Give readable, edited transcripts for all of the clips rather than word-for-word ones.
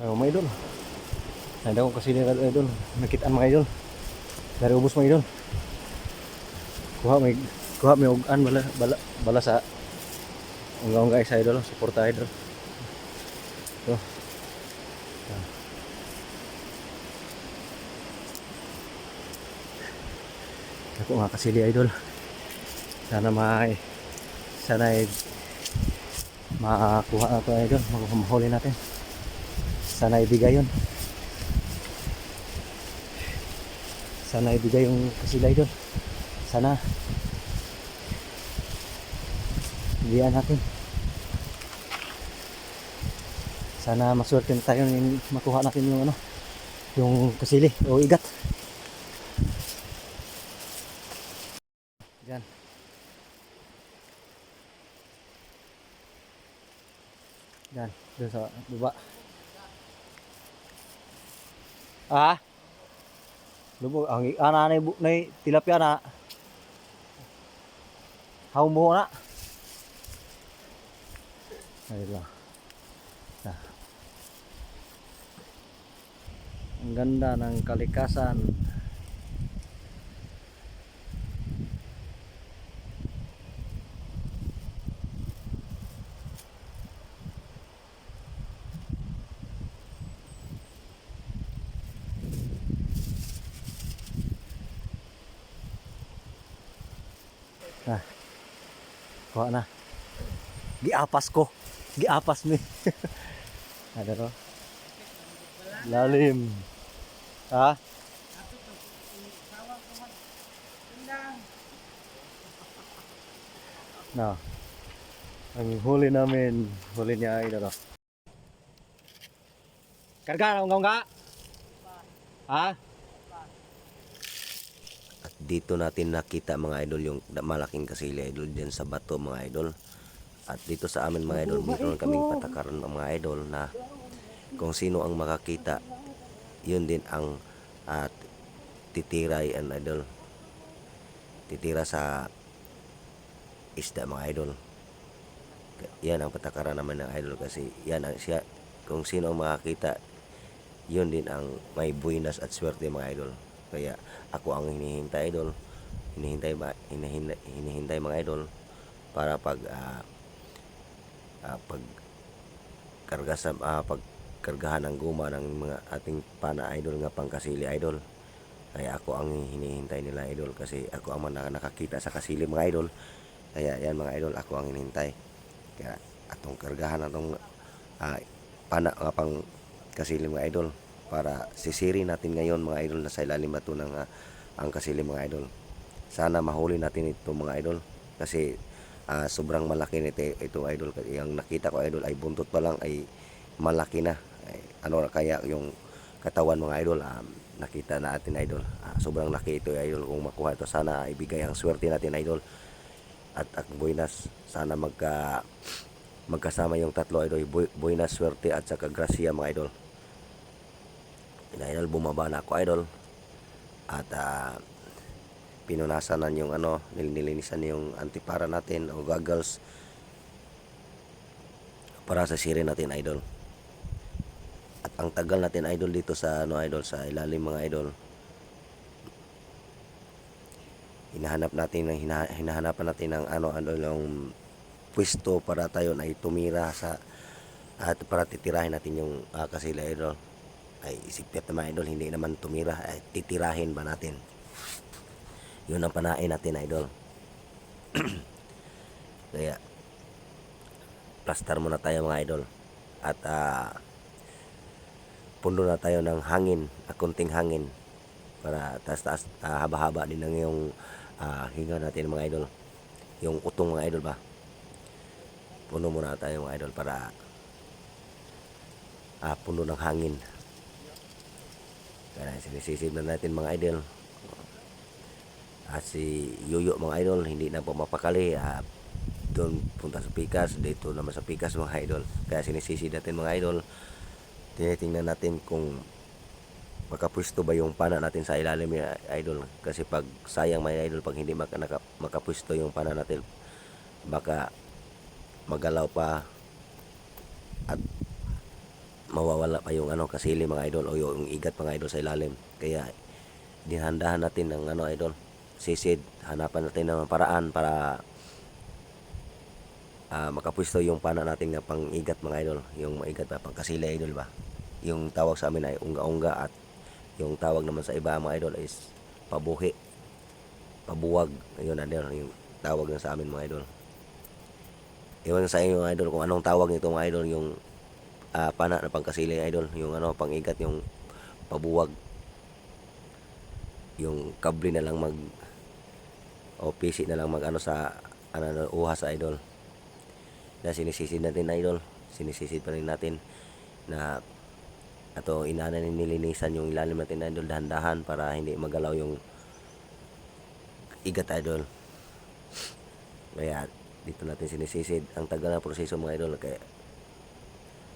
Oh, mga idol. Nanda ko kasi mga idol. Nakitaan mga idol. Dari ubos mga idol. Kuha may ugan bala sa ungga-ungga sa idol, suporta idol. Ito. Ako nga kasili idol. Sana ay makakuha na ito idol. Mahuli natin. Sana ibigay yun. Sana ibigay yung kasila idol. Sana bigyan natin. Sana maswerte tayo makuha natin yung ano, yung kasili o igat. Diyan. Diyan, doon sa baba. Ah, lubog ang ana na tilapia na. Haumbo na. Ayun lang. Nah. Ang ganda ng kalikasan. Nah, kuha na. Giapas ko. Giapas mi. Ada ro. Lalim. Ha? No. Ang huli namin, huli niya ay ro. Karga enggak enggak? Ha? At dito natin nakita mga idol yung malaking kasili idol dyan sa bato mga idol. At dito sa amin mga idol, mayroon kaming patakaran ng mga idol na kung sino ang makakita, yun din ang titira yan idol. Titira sa isda mga idol. Yan ang patakaran naman ng idol kasi yan ang siya, kung sino ang makakita, yun din ang may buenas at swerte mga idol. Kaya ako ang hinihintay idol, hinihintay mga idol para pagkargahan ng guma ng mga ating pana idol nga pangkasili idol. Kaya ako ang hinihintay nila idol kasi ako ang nakakita sa kasili mga idol. Kaya yan mga idol, ako ang hinihintay. Kaya atong kargahan atong pana nga pang kasili mga idol para sisiri natin ngayon mga idol na sa ilalim bato ng ang kasili mga idol. Sana mahuli natin ito mga idol kasi sobrang malaki nito ito idol. Yung nakita ko idol ay buntot pa lang ay malaki na. Ay, ano kaya yung katawan mga idol nakita natin idol. Sobrang laki ito idol. Kung makuha ito sana ibigay ang swerte natin idol. At buenas sana magkasama yung tatlo idol, buenas, swerte at saka grasya mga idol. Idol bumaba na ako idol at pinunasan na yung ano, nilinisan yung antipara natin o goggles para sa siri natin idol. At ang tagal natin idol dito sa ano idol, sa ilalim mga idol. Hinahanapan natin ng ano yung pwesto para tayo na tumira sa at para titirahin natin yung kasila idol. Ay isipit naman idol, hindi naman tumira, ay titirahin ba natin. Yun ang panain natin idol. Kaya plaster muna tayo mga idol at pundo na tayo ng hangin, kunting hangin para taas haba-haba din ng yung hinga natin mga idol, yung utong mga idol ba. Puno muna tayo mga idol para puno ng hangin. Kaya sinisisib na natin mga idol. Si Yuyo mga idol hindi na po mapakali, doon punta sa pikas, dito naman sa pikas mga idol. Kaya sinisisid natin mga idol, tinitingnan natin kung makapwesto ba yung pana natin sa ilalim mga idol. Kasi pag sayang mga idol pag hindi makapwesto yung pana natin, baka magalaw pa at mawawala pa yung kasili mga idol o yung igat mga idol sa ilalim. Kaya dinhandahan natin ng idol, sisid, hanapan natin ng paraan para makapwesto yung pana natin nga pang-igat mga idol, yung maigat na pangkasili idol ba. Yung tawag sa amin ay unga-unga at yung tawag naman sa iba mga idol is pabuhi, pabuwag. Ayun idol, yung tawag na sa amin mga idol. Iwan sa inyo mga idol kung anong tawag nito mga idol, yung pana na pangkasili idol, yung pang-igat, yung pabuwag. Yung kable na lang o PC na lang sa uhas idol. Na sinisisid natin idol, sinisisid pa rin natin na nilinisan yung ilalim natin idol, dahan-dahan para hindi magalaw yung igat idol. Kaya dito natin sinisisid. Ang tagal na proseso mga idol, kaya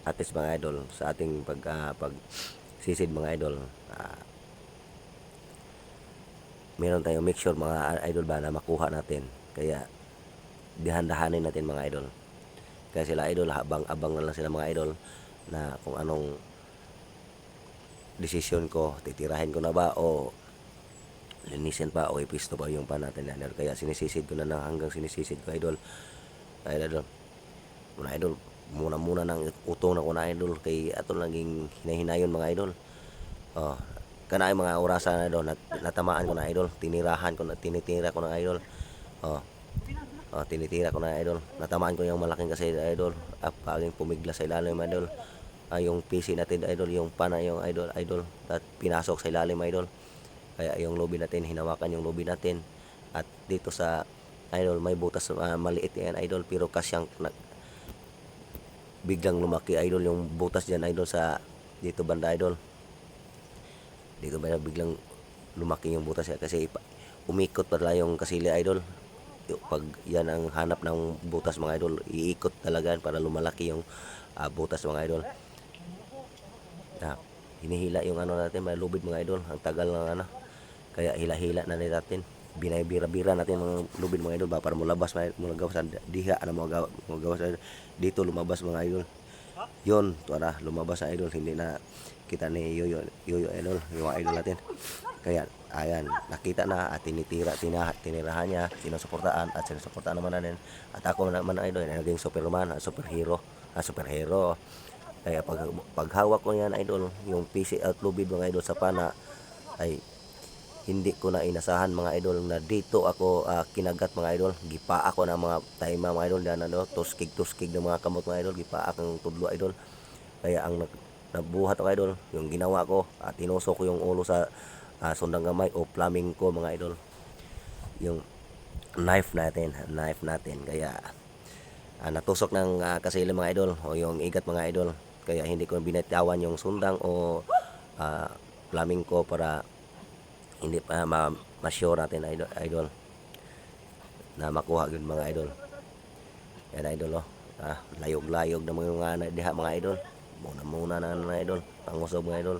at least mga idol sa ating pag sisid mga idol, meron tayong make sure mga idol ba na makuha natin. Kaya dahan-dahanin natin mga idol. Kaya sila idol, abang na lang sila mga idol na kung anong desisyon ko, titirahin ko na ba o linisin pa o ipisto pa yung pan natin idol. Kaya sinisisid ko na hanggang sinisisid ko idol. Ay idol, mga idol, muna nang utong na ko na idol kay ato naging hinahinayon mga idol. Kanay mga orasan na idol, natamaan ko na idol, tinitira ko na idol. Tinitira ko na idol, natamaan ko yung malaking kasi idol, paging pumigla sa ilalim idol. Yung PC natin idol, yung pana yung idol at pinasok sa ilalim idol. Kaya yung lobby natin, hinawakan yung lobby natin. At dito sa idol may butas, maliit yan idol, pero kasyang biglang lumaki idol yung butas dyan idol sa dito banda idol. Dito ba biglang lumaki yung butas yan kasi umikot pala yung kasili idol. Pag yan ang hanap ng butas mga idol, iikot talaga para lumalaki yung butas mga idol. Hinihila yung natin, may lubid mga idol, ang tagal ng kaya hila-hila na natin, binay-bira-bira natin mga lubid mga idol ba para mulabas mga gawas diha mga gawas dito, lumabas mga idol. Yun, tuwara lumabas na idol, hindi na kita ni Yoyo idol, yung idol natin. Kaya ayan, nakita na at tinirahan niya, sinusuportaan at sinusuportaan naman natin. At ako naman idol, naging superman, superhero. Kaya paghawak ko yan idol, yung PC at lubid mga idol sa pana, ay hindi ko na inasahan mga idol na dito ako kinagat mga idol. Gipa ako ng mga taima mga idol, dan tuskig ng mga kamot mga idol, gipa akong tudlo idol. Kaya ang nabuhat ako idol, yung ginawa ko, tinusok ko yung ulo sa sundang gamay o plumbing ko mga idol, yung knife natin. Kaya natusok ng kasili mga idol o yung igat mga idol. Kaya hindi ko binitawan yung sundang o plumbing ko para hindi pa ma-sure natin idol na makuha yun mga idol. Yan idol layog-layog na mga diha mga idol, muna na idol, pangusob mga idol.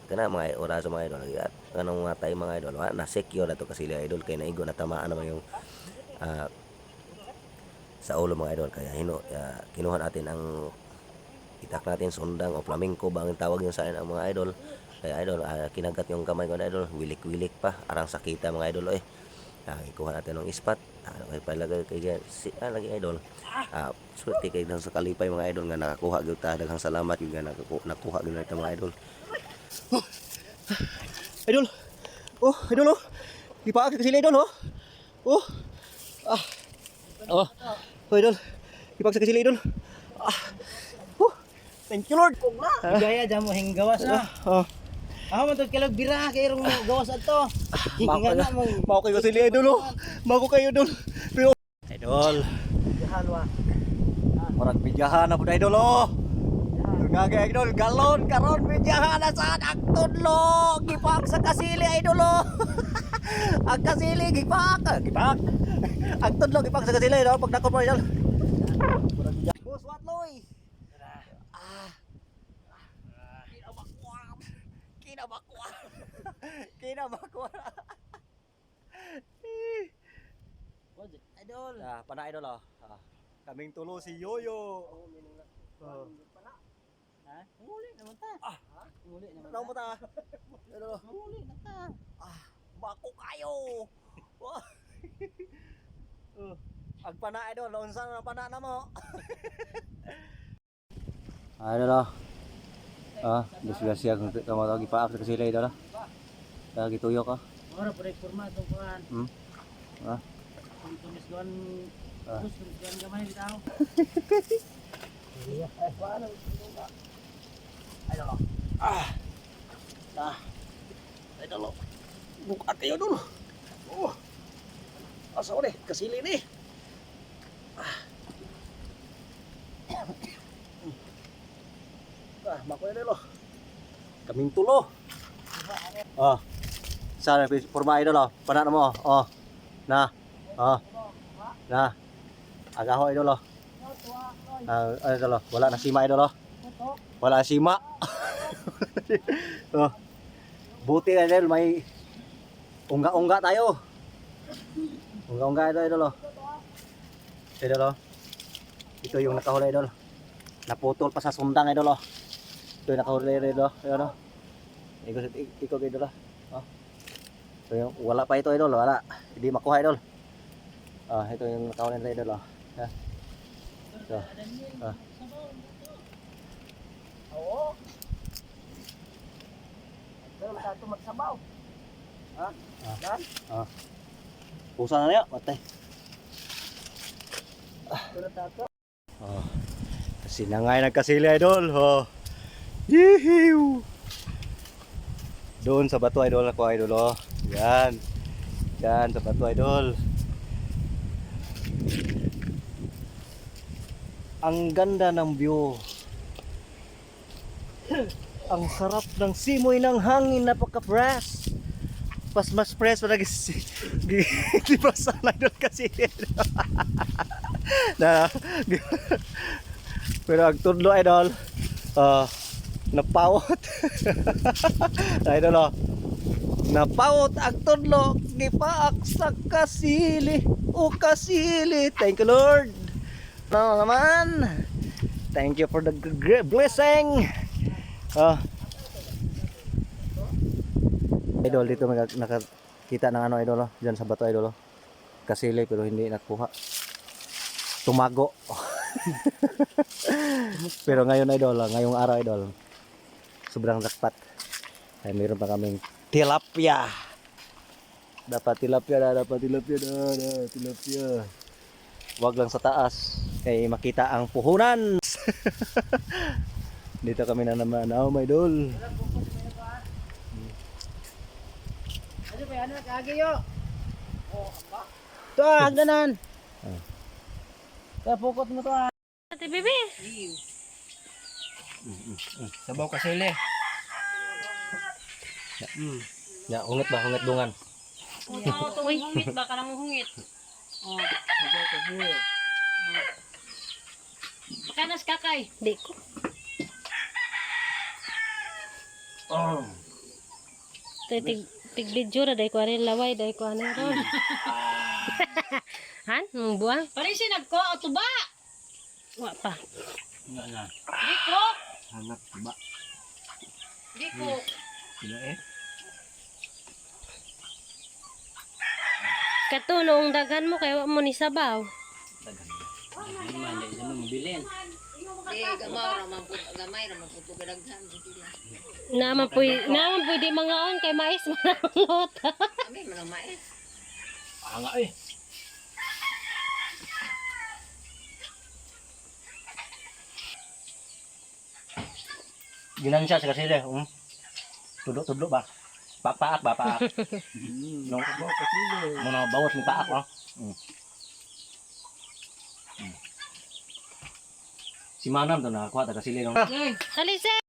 Kana mga oras mga idol, at kanong tayo mga idol, na secure na to kasi idol, kay naigo na tamaan naman yung sa ulo mga idol. Kaya kinuha natin ang itak natin, sundang o flamenco ba ang tawag yun sa ang mga idol. Kaya idol, kinagat yung kamay ko na idol, wilik-wilik pa, arang sakita mga idol ikuha natin ng ispat, palagay kay lagi idol. Swerte kay sa kalipay mga idol nga nakakuha gyud ta, daghang salamat gyud nga nakuha gyud natin mga idol. Idol. Idol di pa ka sila idol idol, di pa ka sila idol. Thank you Lord. Gaya dyan mo hing gawas Ako man to kalag bira kay rong gawas ato. Hinga na mo. Mao kayo sila idol Mako kayo idol. Pero idol, Halwa. murag bidyahan na pud idol Gagay idol, galon karon bidyahan na sa akton gipak sa kasili idol ang kasili gipak akton gipak sa kasili idol pag dako mo idol. Boss Watloy. Kinabakuan. Idol. Pana idol kaming tulo si Yoyo. Uli naman ta. Uli naman Ano mo ta? Idol. Uli na ta. Bako kayo. Wah. Ag pana idol, unsa na pana na mo? Idol. Disgrasya kung kamu lagi paak sa sila idol. Lagi tuyok ka. Ora pare forma tong kuan. Tumis kuan. Tumis kuan gamay bitaw. Iya, paano? Idol. Idol. Bukat kayo dulu. Asa ulit, kasili ni. Makoy idol. Kaming tulo. Sana forma idol Pana na mo. Na. Na. Agaho idol idol wala na sima idol Wala na sima. Buti idol may ungga-ungga tayo. Ungga-ungga ito idol Idol Ito yung nakahuli idol. Naputol pa sa sundang idol Ito yung nakahuli idol. Ayun Ikot idol Ito yung wala pa ito idol. Wala. Hindi makuha idol. Ito yung nakahuli nila idol Ito. Oo. Pero masyado magsabaw. Dan? Pusa na niya. Matay. Pero tato. Kasi na nga nagkasili idol. Yihiw. Doon sa bato idol ako idol Yan. Yan sa bato idol. Ang ganda ng view. Ang sarap ng simoy ng hangin, napaka-fresh. Mas fresh pa lagi libasan idol kasi. Pero ang tudlo idol, napawot. Idol napawot ang tudlo, gipaak sa kasili. Kasili. Thank you Lord. No naman. Thank you for the great blessing. Idol dito nakakita ng ano idol diyan sa bato idol kasili pero hindi nakuha. Tumago. Pero ngayon idol, ngayong araw idol, sobrang jackpot. Ay meron pa kaming tilapia. Dapat tilapia. Wag lang sa taas kay makita ang puhunan. Dito kami na naman, my idol. Ano ba yan? Kagiyo. Ito hagdanan. Kapukot mo to Ate Bibi. Sabaw kasili. Ya, hungit dungan. Uy, hungit ba ka nang hungit? Sabaw kasili. Makanas kakay. Di ko. Tig video ra dai ko ari laway dai ko ani ron. Han, buang. Pare si nagko tuba. Wa pa. Nga. Di ko. Hanap ba? Di ko. Sila Katunong daghan mo kay wa mo ni sabaw. Ay man, dahil mo mabilin. Gamay ra man pud kadaghan sila. Naman pwede mga on kay mais manangot. Ami man ang mais. Nga Ginansya sa kasili. Tudlo ba? Paak ba paak. No, sabaw kasili. muna bawas ni paak Si Manam to na kuha ta kasili no. Salise.